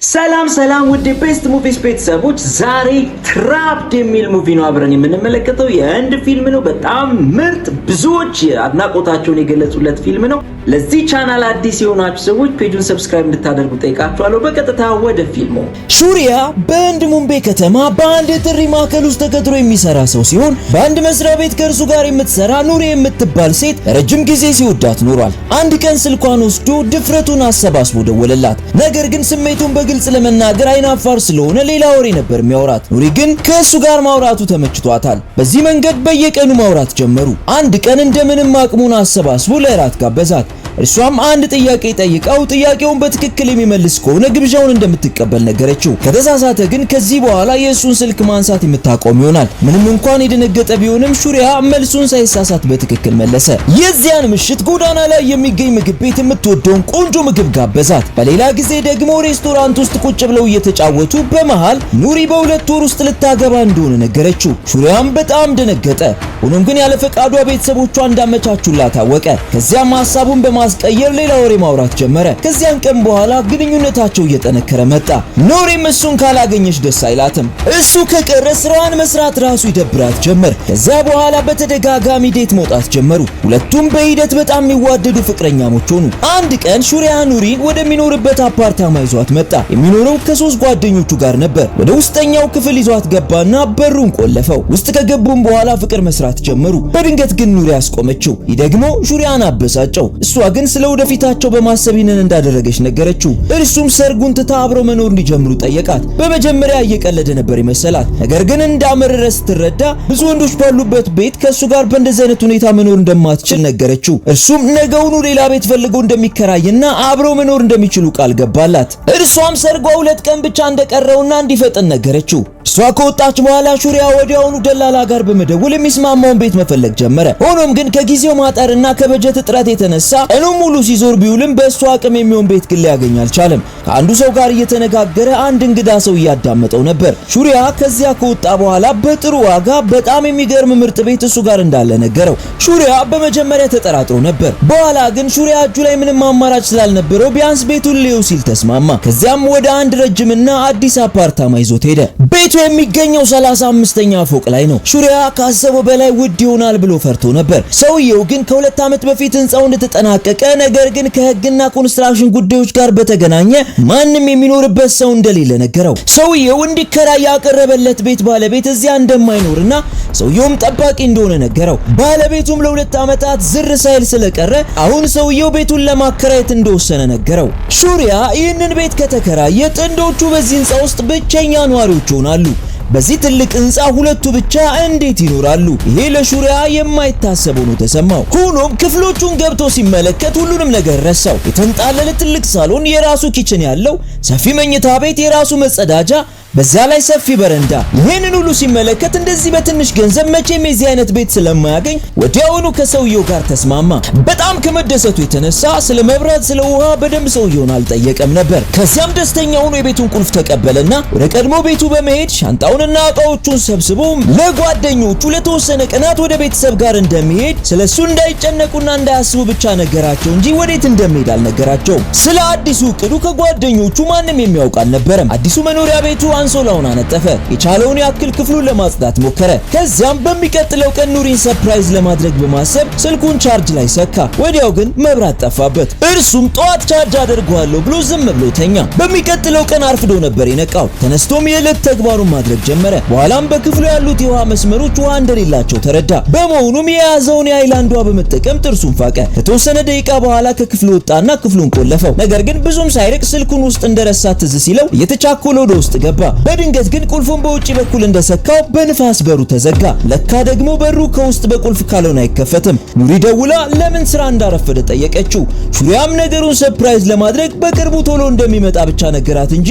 ሰላም ውድ ቤስት ሙቪስ ቤተሰቦች፣ ዛሬ ትራፕድ የሚል ሙቪ ነው አብረን የምንመለከተው። የህንድ ፊልም ነው። በጣም ምርጥ፣ ብዙዎች አድናቆታቸውን የገለጹለት ፊልም ነው። ለዚህ ቻናል አዲስ የሆናችሁ ሰዎች ፔጁን ሰብስክራይብ እንድታደርጉ ጠይቃችኋለሁ። በቀጥታ ወደ ፊልሙ። ሹሪያ በህንድ ሙምባይ ከተማ በአንድ የጥሪ ማዕከል ውስጥ ተቀጥሮ የሚሰራ ሰው ሲሆን በአንድ መስሪያ ቤት ከእርሱ ጋር የምትሰራ ኑሪ የምትባል ሴት ረጅም ጊዜ ሲወዳት ኖሯል። አንድ ቀን ስልኳን ወስዶ ድፍረቱን አሰባስቦ ደወለላት። ነገር ግን ስሜቱን በግልጽ ለመናገር አይናፋር ስለሆነ ሌላ ወሬ ነበር የሚያወራት። ኑሪ ግን ከእሱ ጋር ማውራቱ ተመችቷታል። በዚህ መንገድ በየቀኑ ማውራት ጀመሩ። አንድ ቀን እንደምንም አቅሙን አሰባስቦ ለእራት ጋበዛት። እርሷም አንድ ጥያቄ ጠይቀው ጥያቄውን በትክክል የሚመልስ ከሆነ ግብዣውን እንደምትቀበል ነገረችው። ከተሳሳተ ግን ከዚህ በኋላ የእሱን ስልክ ማንሳት የምታቆም ይሆናል። ምንም እንኳን የደነገጠ ቢሆንም ሹሪያ መልሱን ሳይሳሳት በትክክል መለሰ። የዚያን ምሽት ጎዳና ላይ የሚገኝ ምግብ ቤት የምትወደውን ቆንጆ ምግብ ጋበዛት። በሌላ ጊዜ ደግሞ ሬስቶራንት ውስጥ ቁጭ ብለው እየተጫወቱ በመሃል ኑሪ በ2 ወር ውስጥ ልታገባ እንደሆነ ነገረችው። ሹሪያም በጣም ደነገጠ። ሆኖም ግን ያለ ፈቃዷ ቤተሰቦቿ እንዳመቻቹላት ታወቀ። ከዚያም ሐሳቡን ማስቀየር ሌላ ወሬ ማውራት ጀመረ። ከዚያን ቀን በኋላ ግንኙነታቸው እየጠነከረ መጣ። ኑሪም እሱን ካላገኘች ደስ አይላትም። እሱ ከቀረ ስራዋን መስራት ራሱ ይደብራት ጀመር። ከዛ በኋላ በተደጋጋሚ ዴት መውጣት ጀመሩ። ሁለቱም በሂደት በጣም የሚዋደዱ ፍቅረኛሞች ሆኑ። አንድ ቀን ሹሪያ ኑሪን ወደሚኖርበት አፓርታማ ይዟት መጣ። የሚኖረው ከ3 ጓደኞቹ ጋር ነበር። ወደ ውስጠኛው ክፍል ይዟት ገባና በሩን ቆለፈው። ውስጥ ከገቡም በኋላ ፍቅር መስራት ጀመሩ። በድንገት ግን ኑሪ አስቆመችው። ይህ ደግሞ ሹሪያን አበሳጨው። እሷ ግን ስለ ወደፊታቸው በማሰብ ይህንን እንዳደረገች ነገረችው። እርሱም ሰርጉን ትታ አብረው መኖር እንዲጀምሩ ጠየቃት። በመጀመሪያ እየቀለደ ነበር የመሰላት። ነገር ግን እንዳመረረ ስትረዳ ብዙ ወንዶች ባሉበት ቤት ከሱ ጋር በእንደዚህ አይነት ሁኔታ መኖር እንደማትችል ነገረችው። እርሱም ነገውኑ ሌላ ቤት ፈልገው እንደሚከራይና አብረው መኖር እንደሚችሉ ቃል ገባላት። እርሷም ሰርጓ 2 ቀን ብቻ እንደቀረውና እንዲፈጠን ነገረችው። እሷ ከወጣች በኋላ ሹሪያ ወዲያውኑ ደላላ ጋር በመደወል የሚስማማውን ቤት መፈለግ ጀመረ። ሆኖም ግን ከጊዜው ማጠርና ከበጀት እጥረት የተነሳ ቀኑን ሙሉ ሲዞር ቢውልም በእሱ አቅም የሚሆን ቤት ግን ሊያገኝ አልቻለም። ከአንዱ ሰው ጋር እየተነጋገረ አንድ እንግዳ ሰው እያዳመጠው ነበር። ሹሪያ ከዚያ ከወጣ በኋላ በጥሩ ዋጋ በጣም የሚገርም ምርጥ ቤት እሱ ጋር እንዳለ ነገረው። ሹሪያ በመጀመሪያ ተጠራጥሮ ነበር። በኋላ ግን ሹሪያ እጁ ላይ ምንም አማራጭ ስላልነበረው ቢያንስ ቤቱን ሊየው ሲል ተስማማ። ከዚያም ወደ አንድ ረጅምና አዲስ አፓርታማ ይዞት ሄደ። ቤቱ የሚገኘው 35ኛ ፎቅ ላይ ነው። ሹሪያ ካሰበው በላይ ውድ ይሆናል ብሎ ፈርቶ ነበር። ሰውየው ግን ከ2 ዓመት በፊት ህንጻው እንደተጠናቀቀ ነገር ግን ከህግና ኮንስትራክሽን ጉዳዮች ጋር በተገናኘ ማንም የሚኖርበት ሰው እንደሌለ ነገረው። ሰውየው እንዲከራይ ያቀረበለት ቤት ባለቤት እዚያ እንደማይኖርና ሰውየውም ጠባቂ እንደሆነ ነገረው። ባለቤቱም ለ2 ዓመታት ዝር ሳይል ስለቀረ አሁን ሰውየው ቤቱን ለማከራየት እንደወሰነ ነገረው። ሹሪያ ይህንን ቤት ከተከራየ ጥንዶቹ በዚህ ህንጻ ውስጥ ብቸኛ ነዋሪዎች ይሆናሉ። በዚህ ትልቅ ህንጻ 2 ብቻ እንዴት ይኖራሉ? ይሄ ለሹሪያ የማይታሰብ ሆኖ ተሰማው። ሆኖም ክፍሎቹን ገብቶ ሲመለከት ሁሉንም ነገር ረሳው። የተንጣለለ ትልቅ ሳሎን፣ የራሱ ኪችን ያለው ሰፊ መኝታ ቤት፣ የራሱ መጸዳጃ፣ በዛ ላይ ሰፊ በረንዳ። ይሄንን ሁሉ ሲመለከት እንደዚህ በትንሽ ገንዘብ መቼም የዚህ አይነት ቤት ስለማያገኝ ወዲያውኑ ከሰውየው ጋር ተስማማ። በጣም ከመደሰቱ የተነሳ ስለ መብራት፣ ስለ ውሃ በደንብ ሰውየውን አልጠየቀም ነበር። ከዚያም ደስተኛ ሆኖ የቤቱን ቁልፍ ተቀበለና ወደ ቀድሞ ቤቱ በመሄድ ሻንጣውንና ዕቃዎቹን ሰብስቦ ለጓደኞቹ ለተወሰነ ቀናት ወደ ቤተሰብ ጋር እንደሚሄድ ስለሱ እንዳይጨነቁና እንዳያስቡ ብቻ ነገራቸው እንጂ ወዴት እንደሚሄድ አልነገራቸውም። ስለ አዲሱ እቅዱ ከጓደኞቹ ማንም የሚያውቅ አልነበረም። አዲሱ መኖሪያ ቤቱ አንሶላውን አነጠፈ። የቻለውን ያክል ክፍሉን ለማጽዳት ሞከረ። ከዚያም በሚቀጥለው ቀን ኑሪን ሰርፕራይዝ ለማድረግ በማሰብ ስልኩን ቻርጅ ላይ ሰካ። ወዲያው ግን መብራት ጠፋበት። እርሱም ጠዋት ቻርጅ አደርገዋለሁ ብሎ ዝም ብሎ ተኛ። በሚቀጥለው ቀን አርፍዶ ነበር የነቃው። ተነስቶም የዕለት ተግባሩን ማድረግ ጀመረ። በኋላም በክፍሉ ያሉት የውሃ መስመሮች ውሃ እንደሌላቸው ተረዳ። በመሆኑም የያዘውን የሃይላንድ ውሃ በመጠቀም ጥርሱን ፋቀ። ከተወሰነ ደቂቃ በኋላ ከክፍሉ ወጣና ክፍሉን ቆለፈው። ነገር ግን ብዙም ሳይርቅ ስልኩን ውስጥ እንደረሳ ትዝ ሲለው እየተቻኮለ ወደ ውስጥ ገባ። በድንገት ግን ቁልፉን በውጪ በኩል እንደሰካው በንፋስ በሩ ተዘጋ። ለካ ደግሞ በሩ ከውስጥ በቁልፍ ካልሆነ አይከፈትም። ኑሪ ደውላ ለምን ስራ እንዳረፈደ ጠየቀችው። ሹሪያም ነገሩን ሰርፕራይዝ ለማድረግ በቅርቡ ቶሎ እንደሚመጣ ብቻ ነገራት እንጂ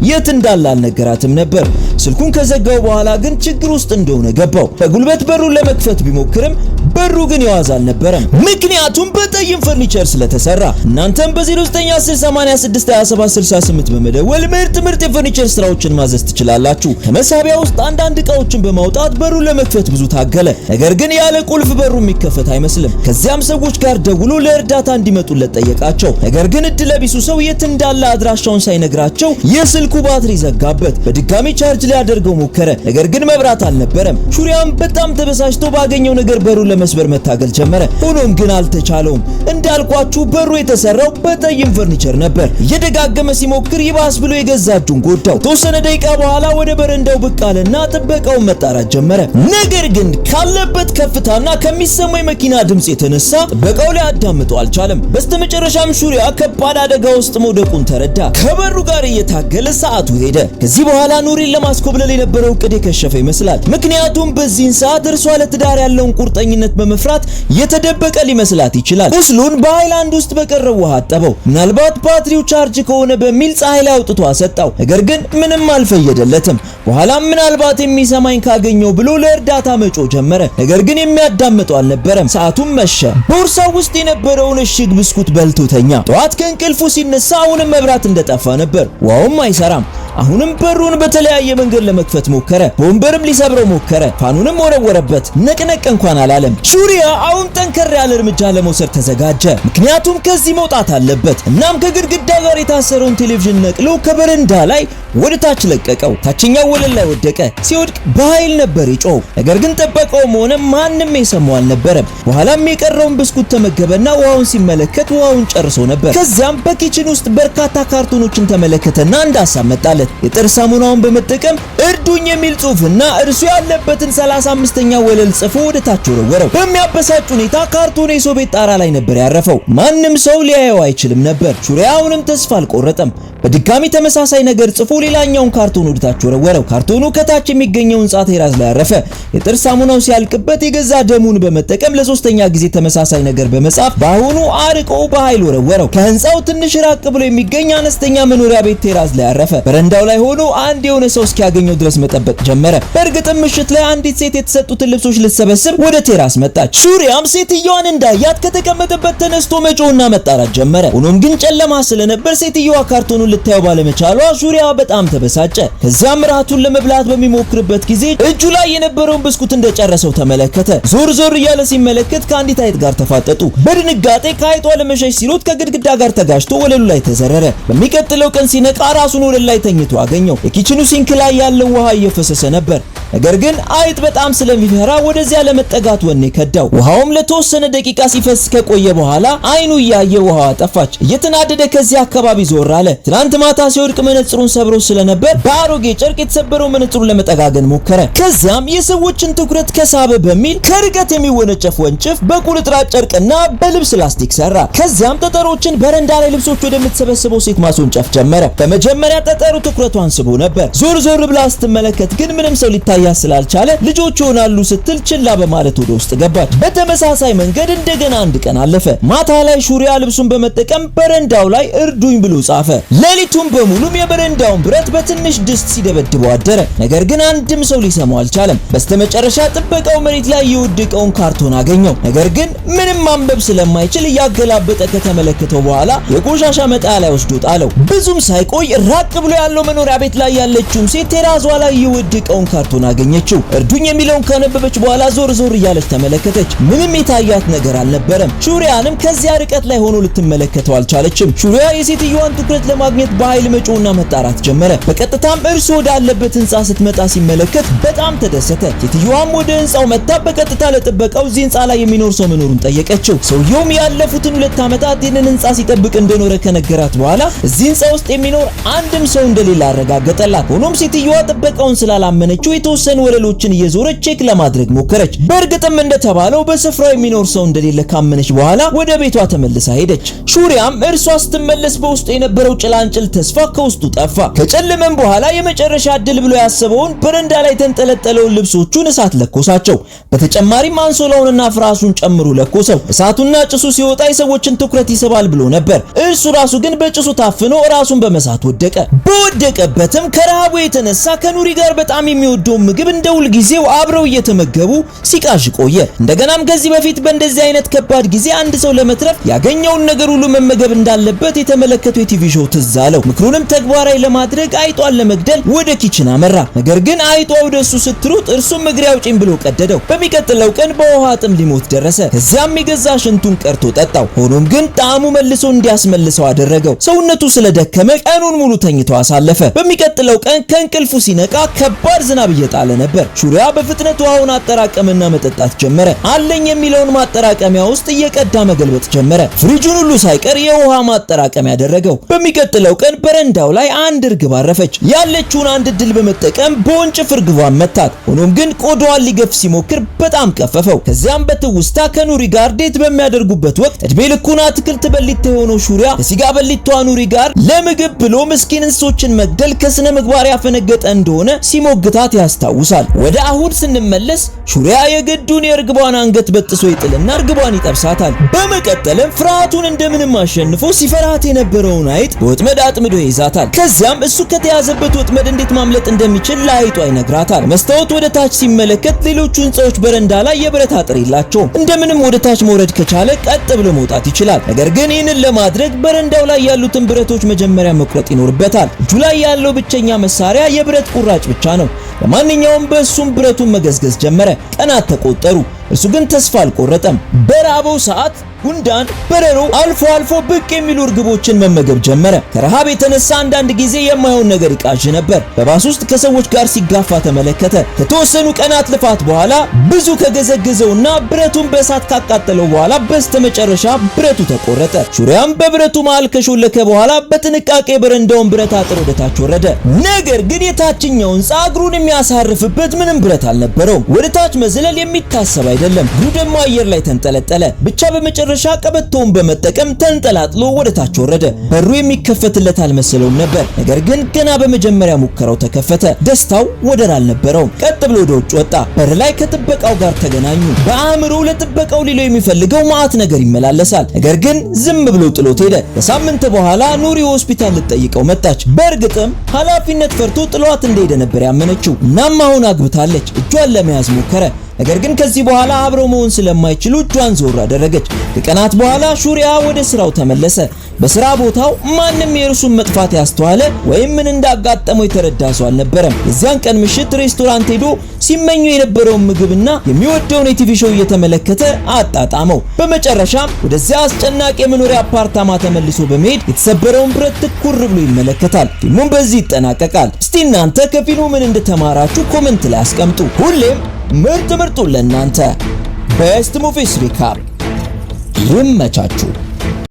የት እንዳለ አልነገራትም ነበር። ስልኩን ከዘጋው በኋላ ግን ችግር ውስጥ እንደሆነ ገባው። በጉልበት በሩን ለመክፈት ቢሞክርም በሩ ግን የዋዛ አልነበረም። ምክንያቱም በጠይም ፈርኒቸር ስለተሰራ። እናንተም በ0910862768 በመደወል ምርጥ የፈርኒቸር ስራዎችን ማዘዝ ትችላላችሁ። ከመሳቢያ ውስጥ አንዳንድ እቃዎችን በማውጣት በሩን ለመክፈት ብዙ ታገለ። ነገር ግን ያለ ቁልፍ በሩ የሚከፈት አይመስልም። ከዚያም ሰዎች ጋር ደውሎ ለእርዳታ እንዲመጡለት ጠየቃቸው። ነገር ግን እድለቢሱ ሰው የት እንዳለ አድራሻውን ሳይነግራቸው የስልኩ ባትሪ ዘጋበት። በድጋሚ ቻርጅ ሊያደርገው ሞከረ። ነገር ግን መብራት አልነበረም። ሹሪያም በጣም ተበሳጭቶ ባገኘው ነገር በሩን ለመስበር መታገል ጀመረ። ሆኖም ግን አልተቻለውም። እንዳልኳችሁ በሩ የተሰራው በጠይም ፈርኒቸር ነበር። እየደጋገመ ሲሞክር ይባስ ብሎ የገዛ እጁን ጎዳው። ተወሰነ ደቂቃ በኋላ ወደ በረንዳው ብቅ አለና ጥበቃውን መጣራት ጀመረ። ነገር ግን ካለበት ከፍታና ከሚሰማው የመኪና ድምጽ የተነሳ ጥበቃው ሊያዳምጠው አልቻለም። በስተመጨረሻም ሹሪያ ከባድ አደጋ ውስጥ መውደቁን ተረዳ። ከበሩ ጋር እየታገለ ሰዓቱ ሄደ። ከዚህ በኋላ ኑሪን ለማስኮብለል የነበረው እቅድ የከሸፈ ይመስላል። ምክንያቱም በዚህን ሰዓት እርሷ ለትዳር ያለውን ቁርጠኝነት በመፍራት የተደበቀ ሊመስላት ይችላል። ቁስሉን በሃይላንድ ውስጥ በቀረው ውሃ አጠበው። ምናልባት ባትሪው ቻርጅ ከሆነ በሚል ፀሐይ ላይ አውጥቶ አሰጣው። ነገር ግን ምንም አልፈየደለትም። በኋላም ምናልባት የሚሰማኝ ካገኘው ብሎ ለእርዳታ መጮ ጀመረ። ነገር ግን የሚያዳምጠው አልነበረም። ሰዓቱም መሸ። ቦርሳው ውስጥ የነበረውን እሽግ ብስኩት በልቶ ተኛ። ጠዋት ከእንቅልፉ ሲነሳ አሁንም መብራት እንደጠፋ ነበር። ውሃውም አይሰራም። አሁንም በሩን በተለያየ መንገድ ለመክፈት ሞከረ። በወንበርም ሊሰብረው ሞከረ። ፋኑንም ወረወረበት። ነቅነቅ እንኳን አላለም። ሹሪያ አሁን ጠንከር ያለ እርምጃ ለመውሰድ ተዘጋጀ። ምክንያቱም ከዚህ መውጣት አለበት። እናም ከግድግዳ ጋር የታሰረውን ቴሌቪዥን ነቅሎ ከበረንዳ ላይ ወደ ታች ለቀቀው። ታችኛው ወለል ላይ ወደቀ። ሲወድቅ በኃይል ነበር የጮኸው። ነገር ግን ጠበቀውም ሆነ ማንም የሰማው አልነበረም። በኋላም የቀረውን ብስኩት ተመገበና ውሃውን ሲመለከት ውሃውን ጨርሶ ነበር። ከዚያም በኪችን ውስጥ በርካታ ካርቶኖችን ተመለከተና እንዳሳብ መጣለት። የጥርስ ሳሙናውን በመጠቀም እርዱኝ የሚል ጽሑፍና እርሱ ያለበትን 35ኛ ወለል ጽፎ ወደ ታች ወረወረው። በሚያበሳጭ ሁኔታ ካርቶኑ የሰው ቤት ጣራ ላይ ነበር ያረፈው። ማንም ሰው ሊያየው አይችልም ነበር። ሹሪያ አሁንም ተስፋ አልቆረጠም። በድጋሚ ተመሳሳይ ነገር ጽፎ ሌላኛውን ካርቶን ወደ ታች ወረወረው። ካርቶኑ ከታች የሚገኘው ህንጻ ቴራዝ ላይ ያረፈ። የጥርስ ሳሙናው ሲያልቅበት የገዛ ደሙን በመጠቀም ለሶስተኛ ጊዜ ተመሳሳይ ነገር በመጻፍ በአሁኑ አርቆ በኃይል ወረወረው። ከህንጻው ትንሽ ራቅ ብሎ የሚገኝ አነስተኛ መኖሪያ ቤት ቴራዝ ላይ ያረፈ። በረንዳው ላይ ሆኖ አንድ የሆነ ሰው እስኪያገኘው ድረስ መጠበቅ ጀመረ። በእርግጥም ምሽት ላይ አንዲት ሴት የተሰጡትን ልብሶች ልትሰበስብ ወደ ቴራስ መጣች። ሹሪያም ሴትየዋን እንዳያት ከተቀመጠበት ተነስቶ መጮህና መጣራት ጀመረ። ሆኖም ግን ጨለማ ስለነበር ሴትየዋ ካርቶኑን ልታየው ባለመቻሏ ሹሪያ በጣም ተበሳጨ። ከዚያም ራቱን ለመብላት በሚሞክርበት ጊዜ እጁ ላይ የነበረውን ብስኩት እንደጨረሰው ተመለከተ። ዞር እያለ ሲመለከት ከአንዲት አይጥ ጋር ተፋጠጡ። በድንጋጤ ከአይጧ ለመሸሽ ሲሮጥ ከግድግዳ ጋር ተጋጭቶ ወለሉ ላይ ተዘረረ። በሚቀጥለው ቀን ሲነቃ ራሱን ወለል ላይ ተኝቶ አገኘው። የኪችኑ ሲንክ ላይ ያለው ውሃ እየፈሰሰ ነበር። ነገር ግን አይጥ በጣም ስለሚፈራ ወደዚያ ለመጠጋት ወኔ ከዳው። ውሃውም ለተወሰነ ደቂቃ ሲፈስ ከቆየ በኋላ አይኑ እያየ ውሃው ጠፋች። እየተናደደ ከዚህ አካባቢ ዞር አለ። ትናንት ማታ ሲወድቅ መነጽሩን ሰብሮ ስለነበር በአሮጌ ጨርቅ የተሰበረው መነጽሩን ለመጠጋገን ሞከረ። ከዚያም የሰዎችን ትኩረት ከሳበ በሚል ከርቀት የሚወነጨፍ ወንጭፍ በቁርጥራጭ ጨርቅና በልብስ ላስቲክ ሰራ። ከዚያም ጠጠሮችን በረንዳ ላይ ልብሶች ወደምትሰበስበው ሴት ማስወንጨፍ ጀመረ። በመጀመሪያ ጠጠሩ ትኩረቷን ስቦ ነበር። ዞር ብላ ስትመለከት ግን ምንም ሰው ሊታያት ስላልቻለ ልጆች ይሆናሉ ስትል ችላ በማለት ወደ ውስጥ ገባች። በተመሳሳይ መንገድ እንደገና አንድ ቀን አለፈ። ማታ ላይ ሹሪያ ልብሱን በመጠቀም በረንዳው ላይ እርዱኝ ብሎ ጻፈ። ሌሊቱን በሙሉም የበረንዳውን ብረት በትንሽ ድስት ሲደበድበው አደረ። ነገር ግን አንድም ሰው ሊሰማው አልቻለም። በስተመጨረሻ ጥበቃው መሬት ላይ የወደቀውን ካርቶን አገኘው። ነገር ግን ምንም ማንበብ ስለማይችል እያገላበጠ ከተመለከተው በኋላ የቆሻሻ መጣያ ላይ ወስዶ ጣለው። ብዙም ሳይቆይ ራቅ ብሎ ያለው መኖሪያ ቤት ላይ ያለችውን ሴት ቴራዟ ላይ የወደቀውን ካርቶን አገኘችው። እርዱኝ የሚለውን ካነበበች በኋላ ዞር እያለች ተመለከተች። ምንም የታያት ነገር አልነበረም። ሹሪያንም ከዚያ ርቀት ላይ ሆኖ ልትመለከተው አልቻለችም። ሹሪያ የሴትዮዋን ትኩረት ለማግኘት በኃይል መጮህና መጣራት ጀመረ። በቀጥታም እርሱ ወዳለበት ህንጻ ስትመጣ ሲመለከት በጣም ተደሰተ። ሴትዮዋም ወደ ህንጻው መጣ። በቀጥታ ለጥበቃው እዚህ ህንጻ ላይ የሚኖር ሰው መኖሩን ጠየቀችው። ሰውየውም ያለፉትን 2 ዓመታት ይህንን ህንጻ ሲጠብቅ እንደኖረ ከነገራት በኋላ እዚህ ህንጻ ውስጥ የሚኖር አንድም ሰው እንደሌለ አረጋገጠላት። ሆኖም ሴትዮዋ ጥበቃውን ስላላመነችው የተወሰኑ ወለሎችን እየዞረች ቼክ ለማድረግ ሞከረች። በእርግጥም እንደተባለው በስፍራው የሚኖር ሰው እንደሌለ ካመነች በኋላ ወደ ቤቷ ተመልሳ ሄደች። ሹሪያም እርሷ ስትመለስ በውስጡ የነበረው ጭላንጭል ተስፋ ከውስጡ ጠፋ። ከጨለመም በኋላ የመጨረሻ እድል ብሎ ያሰበውን በረንዳ ላይ ተንጠለጠለውን ልብሶቹን እሳት ለኮሳቸው። በተጨማሪም አንሶላውንና ፍራሹን ጨምሮ ለኮሰው። እሳቱና ጭሱ ሲወጣ የሰዎችን ትኩረት ይስባል ብሎ ነበር። እርሱ ራሱ ግን በጭሱ ታፍኖ ራሱን በመሳት ወደቀ። በወደቀበትም ከረሃቡ የተነሳ ከኑሪ ጋር በጣም የሚወደውን ምግብ እንደ ሁል ጊዜው አብረው እየተመገቡ ሲቃዥ ቆየ። እንደገናም ከዚህ በፊት በእንደዚህ አይነት ከባድ ጊዜ አንድ ሰው ለመትረፍ ያገኘውን ነገር ሁሉ መመገብ እንዳለበት የተመለከተው የቲቪ ሾው ትዝ አለው። ምክሩንም ተግባራዊ ለማድረግ አይጧን ለመግደል ወደ ኪችን አመራ። ነገር ግን አይጧ ወደሱ ስትሮጥ እርሱም እግሬ አውጪኝ ብሎ ቀደደው። በሚቀጥለው ቀን በውሃ ጥም ሊሞት ደረሰ። ከዚያም የገዛ ሽንቱን ቀርቶ ጠጣው። ሆኖም ግን ጣዕሙ መልሶ እንዲያስመልሰው አደረገው። ሰውነቱ ስለደከመ ቀኑን ሙሉ ተኝቶ አሳለፈ። በሚቀጥለው ቀን ከእንቅልፉ ሲነቃ ከባድ ዝናብ እየጣለ ነበር። ሹሪያ በፍጥነት ውሃውን አጠራቀመና መጠጣት ጀመረ። አለኝ የሚለውን ማጠራቀሚያ ውስጥ እየቀዳ መገልበጥ ጀመረ። ፍሪጁን ሁሉ ሳይቀር የውሃ ማጠራቀሚያ ያደረገው። በሚቀጥለው ቀን በረንዳው ላይ አንድ እርግብ አረፈች። ያለችውን አንድ ድል በመጠቀም በወንጭፍ እርግቧን መታት። ሆኖም ግን ቆዳዋን ሊገፍ ሲሞክር በጣም ቀፈፈው። ከዚያም በትውስታ ከኑሪ ጋር ዴት በሚያደርጉበት ወቅት እድሜ ልኩን አትክልት በሊታ የሆነው ሹሪያ ከሲጋ በሊቷ ኑሪ ጋር ለምግብ ብሎ ምስኪን እንስሶችን መግደል ከስነ ምግባር ያፈነገጠ እንደሆነ ሲሞግታት ያስታውሳል። ወደ አሁን ስንመለስ ሹሪያ የግዱን የእርግቧን አንገት በጥሶ ይጥልና እርግቧን ይጠብሳታል። በመቀጠልም ፍርሃቱን እንደምንም አሸንፎ ሲፈራት የነበረውን አይጥ በወጥመድ አጥምዶ ይዛታል። ከዚያም እሱ ከተያዘበት ወጥመድ እንዴት ማምለጥ እንደሚችል ለአይጧ ይነግራታል። መስታወት ወደ ታች ሲመለከት ሌሎቹ ህንጻዎች በረንዳ ላይ የብረት አጥር የላቸውም። እንደምንም ወደ ታች መውረድ ከቻለ ቀጥ ብሎ መውጣት ይችላል። ነገር ግን ይህንን ለማድረግ በረንዳው ላይ ያሉትን ብረቶች መጀመሪያ መቁረጥ ይኖርበታል። እጁ ላይ ያለው ብቸኛ መሳሪያ የብረት ቁራጭ ብቻ ነው። ለማንኛውም በእሱም ብረቱን መገዝገዝ ጀመረ። ቀናት ተቆጠሩ። እሱ ግን ተስፋ አልቆረጠም። በራበው ሰዓት ጉንዳን፣ በረሮ፣ አልፎ አልፎ ብቅ የሚሉ እርግቦችን መመገብ ጀመረ። ከረሃብ የተነሳ አንዳንድ ጊዜ የማይሆን ነገር ይቃዥ ነበር። በባስ ውስጥ ከሰዎች ጋር ሲጋፋ ተመለከተ። ከተወሰኑ ቀናት ልፋት በኋላ ብዙ ከገዘገዘውና ብረቱን በእሳት ካቃጠለው በኋላ በስተመጨረሻ ብረቱ ተቆረጠ። ሹሪያም በብረቱ መሃል ከሾለከ በኋላ በጥንቃቄ በረንዳውን ብረት አጥር ወደ ታች ወረደ። ነገር ግን የታችኛውን እግሩን የሚያሳርፍበት ምንም ብረት አልነበረውም። ወደ ታች መዝለል የሚታሰብ አይደለም። እግሩ ደግሞ አየር ላይ ተንጠለጠለ። ብቻ በመጨረሻ ቀበቶውን በመጠቀም ተንጠላጥሎ ወደ ታች ወረደ። በሩ የሚከፈትለት አልመሰለውም ነበር። ነገር ግን ገና በመጀመሪያ ሙከራው ተከፈተ። ደስታው ወደር አልነበረውም። ቀጥ ብሎ ወደ ውጭ ወጣ። በር ላይ ከጥበቃው ጋር ተገናኙ። በአእምሮ ለጥበቃው ሊለው የሚፈልገው ማአት ነገር ይመላለሳል። ነገር ግን ዝም ብሎ ጥሎት ሄደ። ከሳምንት በኋላ ኑሪ ሆስፒታል ልትጠይቀው መጣች። በእርግጥም ኃላፊነት ፈርቶ ጥሏት እንደሄደ ነበር ያመነችው። እናም አሁን አግብታለች። እጇን ለመያዝ ሞከረ። ነገር ግን ከዚህ በኋላ አብረው መሆን ስለማይችሉ እጇን ዞር አደረገች። ከቀናት በኋላ ሹሪያ ወደ ስራው ተመለሰ። በስራ ቦታው ማንም የእርሱን መጥፋት ያስተዋለ ወይም ምን እንዳጋጠመው የተረዳ ሰው አልነበረም። የዚያን ቀን ምሽት ሬስቶራንት ሄዶ ሲመኙ የነበረውን ምግብና የሚወደውን የቲቪ ሾው እየተመለከተ አጣጣመው። በመጨረሻም ወደዚያ አስጨናቂ የመኖሪያ አፓርታማ ተመልሶ በመሄድ የተሰበረውን ብረት ትኩር ብሎ ይመለከታል። ፊልሙን በዚህ ይጠናቀቃል። እስቲ እናንተ ከፊልሙ ምን እንደተማራችሁ ኮሜንት ላይ አስቀምጡ። ሁሌም ምርጥ ምርጡን ለእናንተ ቤስት ሙቪስ ሪካፕ ይመቻችሁ።